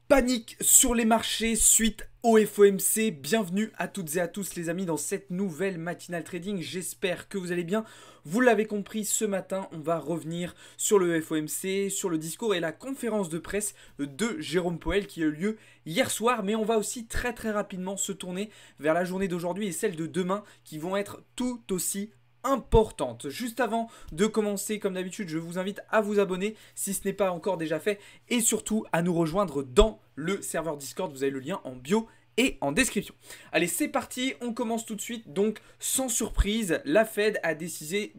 Panique sur les marchés suite au FOMC. Bienvenue à toutes et à tous les amis dans cette nouvelle matinale trading. J'espère que vous allez bien. Vous l'avez compris, ce matin, on va revenir sur le FOMC, sur le discours et la conférence de presse de Jérôme Powell qui a eu lieu hier soir. Mais on va aussi très rapidement se tourner vers la journée d'aujourd'hui et celle de demain qui vont être tout aussi importante. Juste avant de commencer, comme d'habitude, je vous invite à vous abonner si ce n'est pas encore déjà fait et surtout à nous rejoindre dans le serveur Discord. Vous avez le lien en bio et en description. Allez, c'est parti, on commence tout de suite. Donc, sans surprise, la Fed a décidé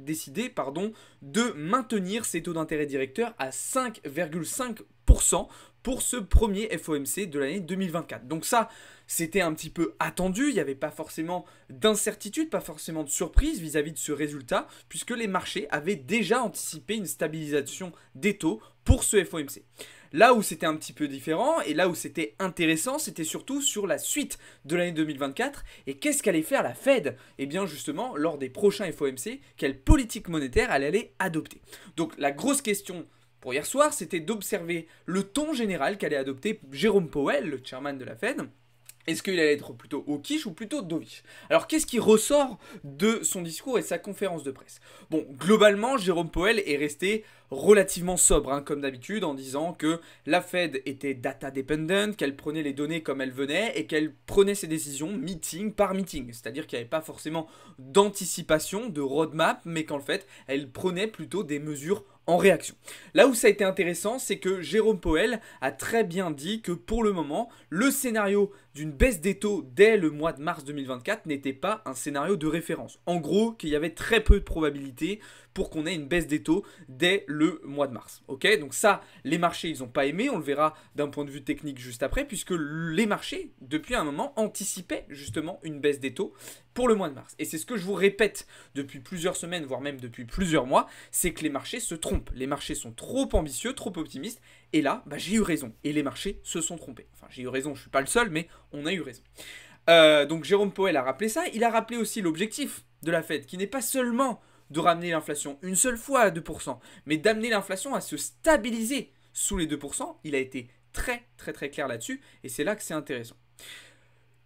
de maintenir ses taux d'intérêt directeurs à 5,5% pour ce premier FOMC de l'année 2024. Donc ça, c'était un petit peu attendu, il n'y avait pas forcément d'incertitude, pas forcément de surprise vis-à-vis de ce résultat, puisque les marchés avaient déjà anticipé une stabilisation des taux pour ce FOMC. Là où c'était un petit peu différent et là où c'était intéressant, c'était surtout sur la suite de l'année 2024 et qu'est-ce qu'allait faire la Fed? Et bien justement, lors des prochains FOMC, quelle politique monétaire elle allait adopter. Donc la grosse question pour hier soir, c'était d'observer le ton général qu'allait adopter Jérôme Powell, le chairman de la Fed. Est-ce qu'il allait être plutôt hawkish ou plutôt dovish? Alors, qu'est-ce qui ressort de son discours et de sa conférence de presse? Bon, globalement, Jérôme Powell est resté relativement sobre, hein, comme d'habitude, en disant que la Fed était data dependent, qu'elle prenait les données comme elles venaient et qu'elle prenait ses décisions meeting par meeting. C'est-à-dire qu'il n'y avait pas forcément d'anticipation, de roadmap, mais qu'en fait, elle prenait plutôt des mesures en réaction. Là où ça a été intéressant, c'est que Jérôme Powell a très bien dit que pour le moment, le scénario d'une baisse des taux dès le mois de mars 2024 n'était pas un scénario de référence. En gros, qu'il y avait très peu de probabilités pour qu'on ait une baisse des taux dès le mois de mars. Ok, donc ça, les marchés, ils n'ont pas aimé, on le verra d'un point de vue technique juste après, puisque les marchés, depuis un moment, anticipaient justement une baisse des taux pour le mois de mars. Et c'est ce que je vous répète depuis plusieurs semaines, voire même depuis plusieurs mois, c'est que les marchés se trompent. Les marchés sont trop ambitieux, trop optimistes, et là, j'ai eu raison. Et les marchés se sont trompés. Enfin, j'ai eu raison, je ne suis pas le seul, mais on a eu raison. Donc Jérôme Powell a rappelé ça. Il a rappelé aussi l'objectif de la Fed, qui n'est pas seulement de ramener l'inflation une seule fois à 2%, mais d'amener l'inflation à se stabiliser sous les 2%. Il a été très clair là-dessus, et c'est là que c'est intéressant.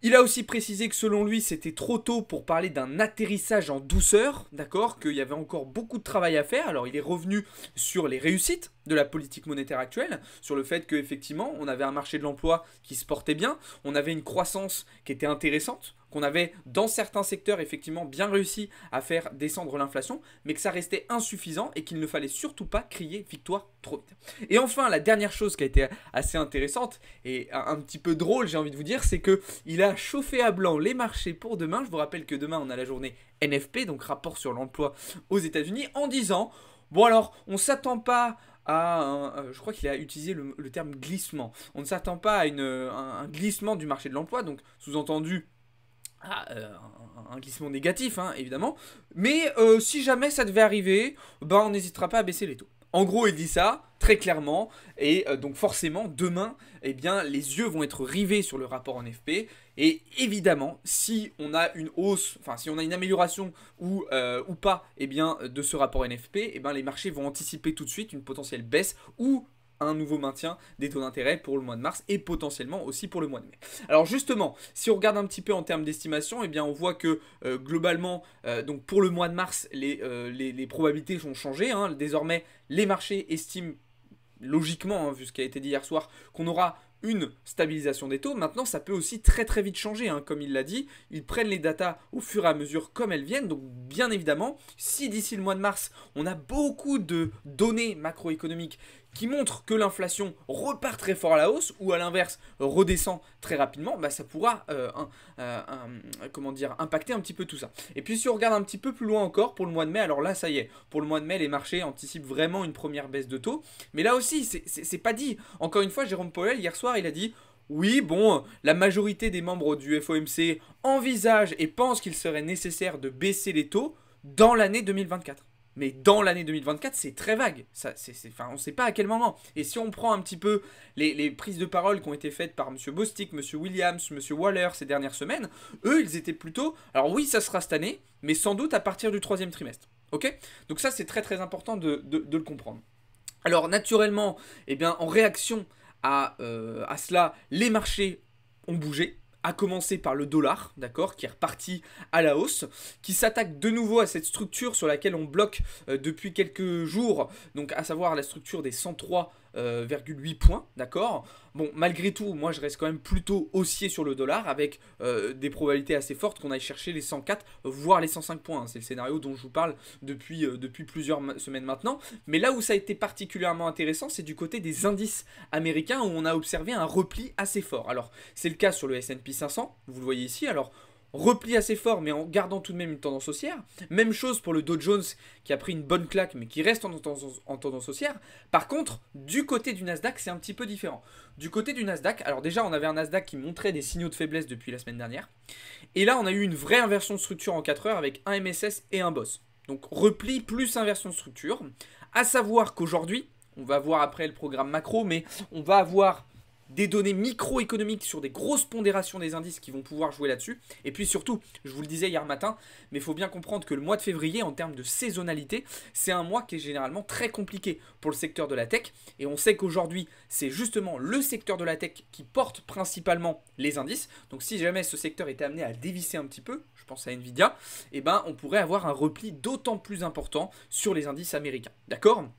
Il a aussi précisé que selon lui, c'était trop tôt pour parler d'un atterrissage en douceur, d'accord, qu'il y avait encore beaucoup de travail à faire. Alors il est revenu sur les réussites de la politique monétaire actuelle, sur le fait qu'effectivement, on avait un marché de l'emploi qui se portait bien, on avait une croissance qui était intéressante, qu'on avait dans certains secteurs effectivement bien réussi à faire descendre l'inflation, mais que ça restait insuffisant et qu'il ne fallait surtout pas crier victoire trop vite. Et enfin, la dernière chose qui a été assez intéressante et un petit peu drôle, j'ai envie de vous dire, c'est qu'il a chauffé à blanc les marchés pour demain. Je vous rappelle que demain, on a la journée NFP, donc rapport sur l'emploi aux États-Unis, en disant, bon alors, on ne s'attend pas à je crois qu'il a utilisé le terme glissement. On ne s'attend pas à un glissement du marché de l'emploi, donc sous-entendu, un glissement négatif, hein, évidemment. Mais si jamais ça devait arriver, on n'hésitera pas à baisser les taux. En gros, il dit ça très clairement, et donc forcément, demain, eh bien, les yeux vont être rivés sur le rapport en FP, et évidemment, si on a une hausse, enfin, si on a une amélioration ou pas, eh bien, de ce rapport NFP, eh bien, les marchés vont anticiper tout de suite une potentielle baisse ou un nouveau maintien des taux d'intérêt pour le mois de mars et potentiellement aussi pour le mois de mai. Alors justement, si on regarde un petit peu en termes d'estimation, eh bien on voit que globalement, donc pour le mois de mars, les probabilités ont changé, hein. Désormais, les marchés estiment logiquement, hein, vu ce qui a été dit hier soir, qu'on aura une stabilisation des taux. Maintenant, ça peut aussi très vite changer, hein, comme il l'a dit. Ils prennent les datas au fur et à mesure comme elles viennent. Donc, bien évidemment, si d'ici le mois de mars, on a beaucoup de données macroéconomiques qui montrent que l'inflation repart très fort à la hausse ou à l'inverse redescend très rapidement, ça pourra impacter un petit peu tout ça. Et puis si on regarde un petit peu plus loin encore pour le mois de mai, alors là ça y est, pour le mois de mai les marchés anticipent vraiment une première baisse de taux, mais là aussi c'est pas dit. Encore une fois, Jérôme Powell hier soir il a dit oui, bon, la majorité des membres du FOMC envisagent et pensent qu'il serait nécessaire de baisser les taux dans l'année 2024. Mais dans l'année 2024, c'est très vague. On ne sait pas à quel moment. Et si on prend un petit peu les prises de parole qui ont été faites par M. Bostic, M. Williams, M. Waller ces dernières semaines, eux, ils étaient plutôt... Alors oui, ça sera cette année, mais sans doute à partir du 3e trimestre. Ok ? Donc ça, c'est très important de le comprendre. Alors naturellement, eh bien, en réaction à cela, les marchés ont bougé, à commencer par le dollar, d'accord, qui est reparti à la hausse, qui s'attaque de nouveau à cette structure sur laquelle on bloque depuis quelques jours, donc à savoir la structure des 103,8 points, d'accord. Bon, malgré tout, moi je reste quand même plutôt haussier sur le dollar avec des probabilités assez fortes qu'on aille chercher les 104, voire les 105 points. C'est le scénario dont je vous parle depuis plusieurs semaines maintenant. Mais là où ça a été particulièrement intéressant, c'est du côté des indices américains où on a observé un repli assez fort. Alors, c'est le cas sur le S&P 500, vous le voyez ici. Alors, repli assez fort, mais en gardant tout de même une tendance haussière. Même chose pour le Dow Jones qui a pris une bonne claque, mais qui reste en tendance haussière. Par contre, du côté du Nasdaq, c'est un petit peu différent. Du côté du Nasdaq, alors déjà, on avait un Nasdaq qui montrait des signaux de faiblesse depuis la semaine dernière. Et là, on a eu une vraie inversion de structure en 4 heures avec un MSS et un boss. Donc, repli plus inversion de structure. À savoir qu'aujourd'hui, on va voir après le programme macro, mais on va avoir des données microéconomiques sur des grosses pondérations des indices qui vont pouvoir jouer là-dessus. Et puis surtout, je vous le disais hier matin, mais il faut bien comprendre que le mois de février, en termes de saisonnalité, c'est un mois qui est généralement très compliqué pour le secteur de la tech. Et on sait qu'aujourd'hui, c'est justement le secteur de la tech qui porte principalement les indices. Donc si jamais ce secteur était amené à dévisser un petit peu, je pense à Nvidia, eh ben, on pourrait avoir un repli d'autant plus important sur les indices américains. D'accord ?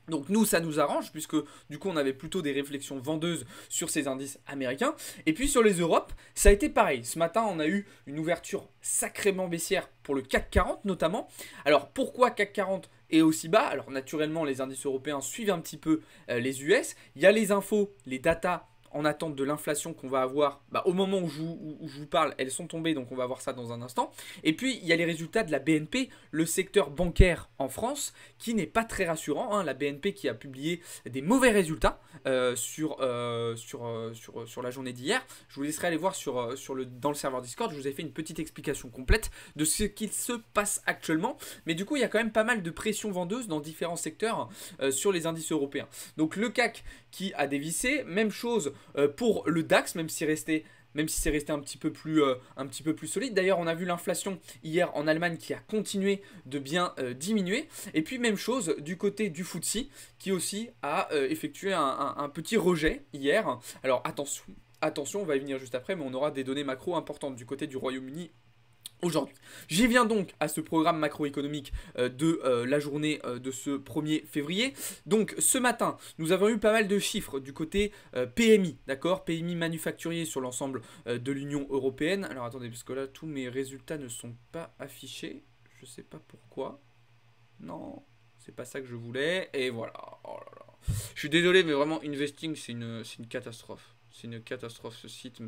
Donc nous, ça nous arrange, puisque du coup, on avait plutôt des réflexions vendeuses sur ces indices américains. Et puis sur les Europes, ça a été pareil. Ce matin, on a eu une ouverture sacrément baissière pour le CAC 40 notamment. Alors pourquoi CAC 40 est aussi bas? Alors naturellement, les indices européens suivent un petit peu les US. Il y a les infos, les datas en attente de l'inflation qu'on va avoir, au moment où je vous parle, elles sont tombées, donc on va voir ça dans un instant. Et puis, il y a les résultats de la BNP, le secteur bancaire en France, qui n'est pas très rassurant. Hein. La BNP qui a publié des mauvais résultats sur la journée d'hier. Je vous laisserai aller voir dans le serveur Discord. Je vous ai fait une petite explication complète de ce qu'il se passe actuellement. Mais du coup, il y a quand même pas mal de pression vendeuse dans différents secteurs sur les indices européens. Donc le CAC qui a dévissé, même chose pour le DAX, même si c'est resté un petit peu plus solide. D'ailleurs, on a vu l'inflation hier en Allemagne qui a continué de bien diminuer. Et puis, même chose du côté du FTSE qui aussi a effectué un petit rejet hier. Alors, attention, on va y venir juste après, mais on aura des données macro importantes du côté du Royaume-Uni aujourd'hui. J'y viens donc à ce programme macroéconomique de la journée de ce 1er février. Donc ce matin, nous avons eu pas mal de chiffres du côté PMI, d'accord, PMI manufacturier sur l'ensemble de l'Union européenne. Alors attendez, parce que là, tous mes résultats ne sont pas affichés. Je sais pas pourquoi. Non, c'est pas ça que je voulais. Et voilà. Oh là là. Je suis désolé, mais vraiment, Investing, c'est une catastrophe. C'est une catastrophe, ce site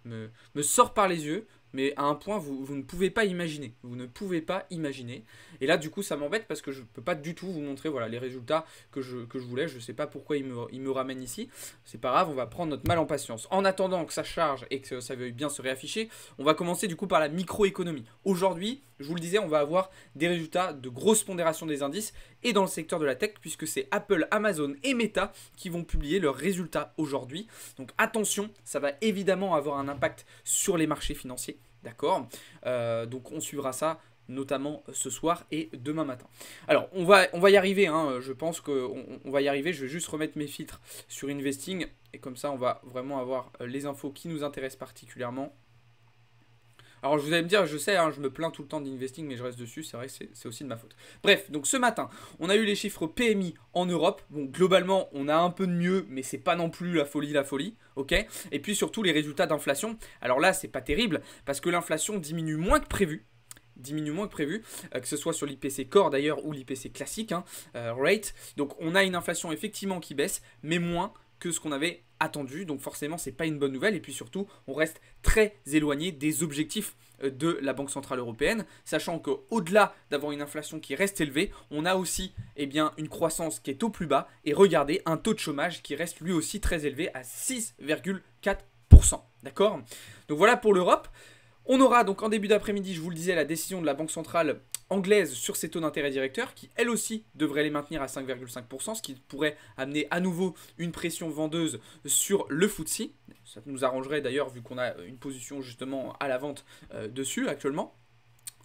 me sort par les yeux. Mais à un point, vous ne pouvez pas imaginer. Vous ne pouvez pas imaginer. Et là, du coup, ça m'embête parce que je ne peux pas du tout vous montrer voilà, les résultats que je voulais. Je ne sais pas pourquoi il me ramène ici. C'est pas grave, on va prendre notre mal en patience. En attendant que ça charge et que ça veuille bien se réafficher, on va commencer du coup par la microéconomie. Aujourd'hui, je vous le disais, on va avoir des résultats de grosse pondération des indices et dans le secteur de la tech, puisque c'est Apple, Amazon et Meta qui vont publier leurs résultats aujourd'hui. Donc attention, ça va évidemment avoir un impact sur les marchés financiers. D'accord, donc on suivra ça notamment ce soir et demain matin. Alors on va y arriver, hein, je pense qu'on va y arriver. Je vais juste remettre mes filtres sur Investing et comme ça on va vraiment avoir les infos qui nous intéressent particulièrement. Alors vous allez me dire, je sais, hein, je me plains tout le temps d'Investing, mais je reste dessus, c'est vrai que c'est aussi de ma faute. Bref, donc ce matin, on a eu les chiffres PMI en Europe. Bon, globalement, on a un peu de mieux, mais c'est pas non plus la folie, ok. Et puis surtout les résultats d'inflation. Alors là, c'est pas terrible, parce que l'inflation diminue moins que prévu. Que ce soit sur l'IPC Core d'ailleurs ou l'IPC classique, hein, rate. Donc on a une inflation effectivement qui baisse, mais moins que ce qu'on avait attendu, donc forcément c'est pas une bonne nouvelle. Et puis surtout on reste très éloigné des objectifs de la Banque Centrale Européenne, sachant qu'au-delà d'avoir une inflation qui reste élevée, on a aussi une croissance qui est au plus bas, et regardez, un taux de chômage qui reste lui aussi très élevé à 6,4%, d'accord. Donc voilà pour l'Europe. On aura donc en début d'après-midi, je vous le disais, la décision de la Banque Centrale anglaise sur ses taux d'intérêt directeurs qui, elle aussi, devrait les maintenir à 5,5%, ce qui pourrait amener à nouveau une pression vendeuse sur le FTSE. Ça nous arrangerait d'ailleurs vu qu'on a une position justement à la vente dessus actuellement.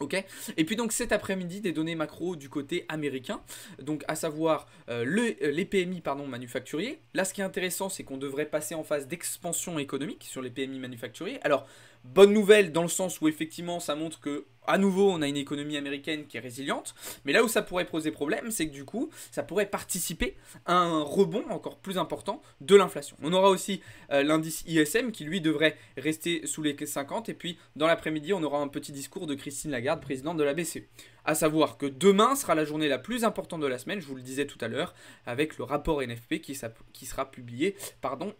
Ok. Et puis donc cet après-midi, des données macro du côté américain, donc à savoir les PMI manufacturiers. Là, ce qui est intéressant, c'est qu'on devrait passer en phase d'expansion économique sur les PMI manufacturiers. Alors, bonne nouvelle dans le sens où effectivement ça montre que à nouveau on a une économie américaine qui est résiliente, mais là où ça pourrait poser problème, c'est que du coup ça pourrait participer à un rebond encore plus important de l'inflation. On aura aussi l'indice ISM qui lui devrait rester sous les 50, et puis dans l'après-midi on aura un petit discours de Christine Lagarde, présidente de la BCE. À savoir que demain sera la journée la plus importante de la semaine, je vous le disais tout à l'heure, avec le rapport NFP qui sera publié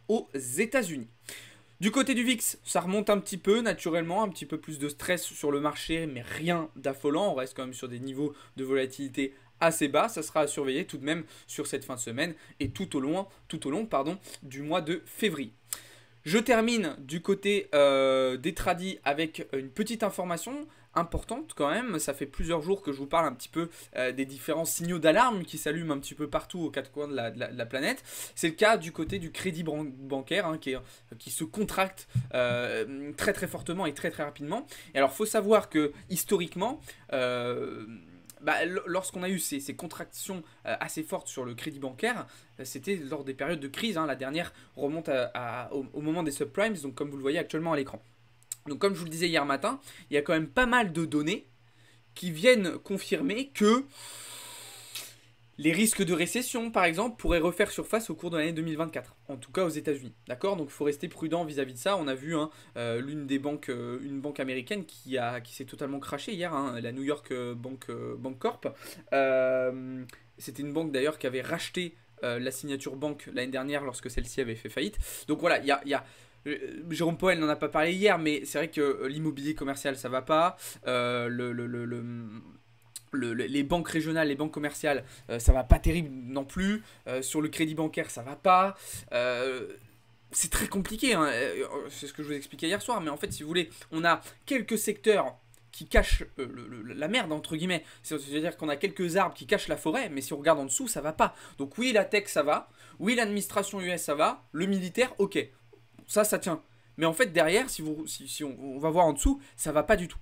aux États-Unis. Du côté du VIX, ça remonte un petit peu naturellement, un petit peu plus de stress sur le marché, mais rien d'affolant. On reste quand même sur des niveaux de volatilité assez bas. Ça sera à surveiller tout de même sur cette fin de semaine et tout au long du mois de février. Je termine du côté des tradis avec une petite information importante quand même. Ça fait plusieurs jours que je vous parle un petit peu des différents signaux d'alarme qui s'allument un petit peu partout aux quatre coins de la planète. C'est le cas du côté du crédit bancaire qui se contracte très très fortement et très très rapidement. Et alors il faut savoir que historiquement, lorsqu'on a eu ces contractions assez fortes sur le crédit bancaire, c'était lors des périodes de crise. La dernière remonte au moment des subprimes, donc comme vous le voyez actuellement à l'écran. Donc comme je vous le disais hier matin, il y a quand même pas mal de données qui viennent confirmer que les risques de récession, par exemple, pourraient refaire surface au cours de l'année 2024, en tout cas aux États-Unis. D'accord? Donc il faut rester prudent vis-à-vis de ça. On a vu l'une des banques, une banque américaine qui s'est totalement crashée hier, la New York Bank Corp. C'était une banque d'ailleurs qui avait racheté la Signature Bank l'année dernière lorsque celle-ci avait fait faillite. Donc voilà, il y a Jérôme Powell n'en a pas parlé hier, mais c'est vrai que l'immobilier commercial ça va pas. Les banques régionales, les banques commerciales, ça va pas terrible non plus. Sur le crédit bancaire, ça va pas. C'est très compliqué, c'est ce que je vous expliquais hier soir, mais en fait, si vous voulez, on a quelques secteurs qui cachent la merde, entre guillemets. C'est-à-dire qu'on a quelques arbres qui cachent la forêt, mais si on regarde en dessous, ça va pas. Donc oui, la tech, ça va. Oui, l'administration US, ça va. Le militaire, ok. Ça tient. Mais en fait, derrière, si on va voir en dessous, ça va pas du tout.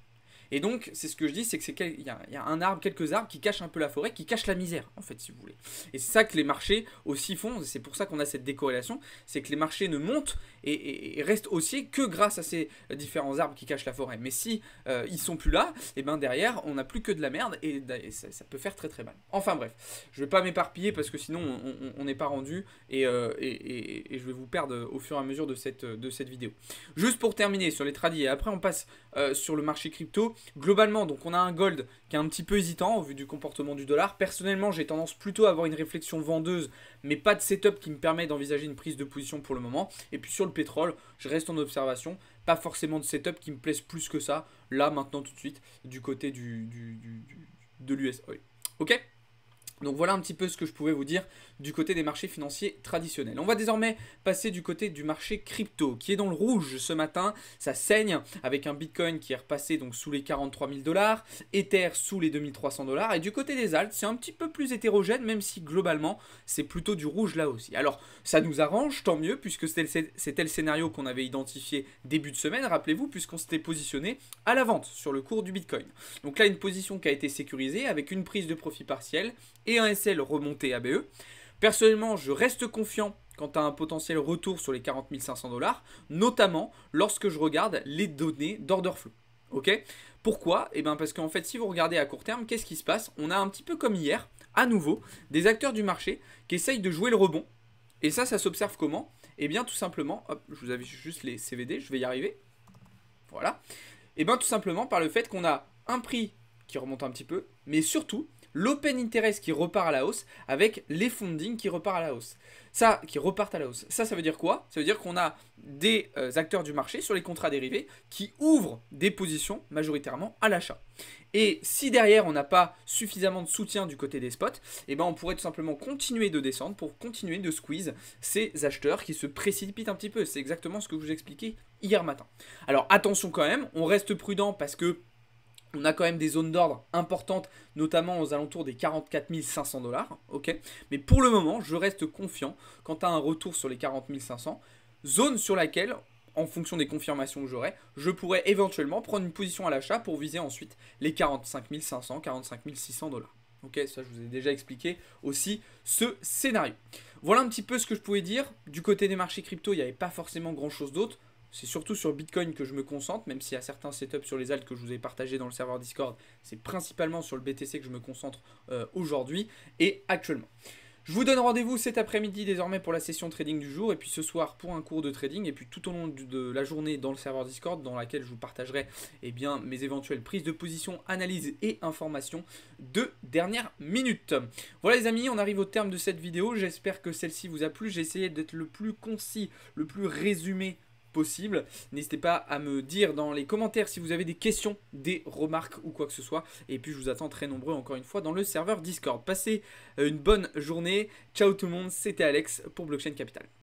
Et donc, c'est ce que je dis, c'est qu'il y a quelques arbres qui cachent un peu la forêt, qui cachent la misère, en fait, si vous voulez. Et c'est ça que les marchés aussi font, c'est pour ça qu'on a cette décorrélation, c'est que les marchés ne montent et restent haussiers que grâce à ces différents arbres qui cachent la forêt. Mais si ils sont plus là, et ben derrière, on n'a plus que de la merde, et ça peut faire très très mal. Enfin bref, je vais pas m'éparpiller parce que sinon on n'est pas rendu, et je vais vous perdre au fur et à mesure de cette vidéo. Juste pour terminer sur les tradis, et après on passe sur le marché crypto. Globalement, donc on a un gold qui est un petit peu hésitant au vu du comportement du dollar. Personnellement, j'ai tendance plutôt à avoir une réflexion vendeuse, mais pas de setup qui me permet d'envisager une prise de position pour le moment. Et puis sur le pétrole, je reste en observation. Pas forcément de setup qui me plaise plus que ça, là, maintenant, tout de suite, du côté de l'US Oil. Ok ? Donc voilà un petit peu ce que je pouvais vous dire du côté des marchés financiers traditionnels. On va désormais passer du côté du marché crypto qui est dans le rouge ce matin. Ça saigne avec un Bitcoin qui est repassé donc sous les 43 000 $, Ether sous les 2300 $. Et du côté des alts, c'est un petit peu plus hétérogène même si globalement c'est plutôt du rouge là aussi. Alors ça nous arrange, tant mieux, puisque c'était le scénario qu'on avait identifié début de semaine, rappelez-vous, puisqu'on s'était positionné à la vente sur le cours du Bitcoin. Donc là une position qui a été sécurisée avec une prise de profit partiel et un SL remonté ABE. Personnellement, je reste confiant quant à un potentiel retour sur les 40 500 $, notamment lorsque je regarde les données d'order flow. Ok ? Pourquoi ? Eh bien parce qu'en fait, si vous regardez à court terme, qu'est-ce qui se passe ? On a un petit peu comme hier, à nouveau, des acteurs du marché qui essayent de jouer le rebond. Et ça s'observe comment ? Eh bien tout simplement, hop, je vous affiche juste les CVD, je vais y arriver. Voilà. Et bien tout simplement par le fait qu'on a un prix qui remonte un petit peu, mais surtout l'open interest qui repart à la hausse avec les funding qui repartent à la hausse. Ça veut dire quoi ? Ça veut dire qu'on a des acteurs du marché sur les contrats dérivés qui ouvrent des positions majoritairement à l'achat. Et si derrière on n'a pas suffisamment de soutien du côté des spots, eh ben on pourrait tout simplement continuer de descendre pour continuer de squeeze ces acheteurs qui se précipitent un petit peu. C'est exactement ce que je vous expliquais hier matin. Alors attention quand même, on reste prudent parce que on a quand même des zones d'ordre importantes, notamment aux alentours des 44 500 $. Okay, mais pour le moment, je reste confiant quant à un retour sur les 40 500, zone sur laquelle en fonction des confirmations que j'aurai, je pourrais éventuellement prendre une position à l'achat pour viser ensuite les 45 500, 45 600 $. Ok, ça je vous ai déjà expliqué aussi ce scénario. Voilà un petit peu ce que je pouvais dire. Du côté des marchés crypto, il n'y avait pas forcément grand chose d'autre. C'est surtout sur Bitcoin que je me concentre, même s'il y a certains setups sur les altcoins que je vous ai partagé dans le serveur Discord. C'est principalement sur le BTC que je me concentre aujourd'hui et actuellement. Je vous donne rendez-vous cet après-midi désormais pour la session trading du jour et puis ce soir pour un cours de trading et puis tout au long de la journée dans le serveur Discord dans laquelle je vous partagerai mes éventuelles prises de position, analyses et informations de dernière minute. Voilà les amis, on arrive au terme de cette vidéo. J'espère que celle-ci vous a plu. J'ai essayé d'être le plus concis, le plus résumé possible. N'hésitez pas à me dire dans les commentaires si vous avez des questions, des remarques ou quoi que ce soit. Et puis je vous attends très nombreux encore une fois dans le serveur Discord. Passez une bonne journée. Ciao tout le monde, c'était Alex pour Blockchain Capital.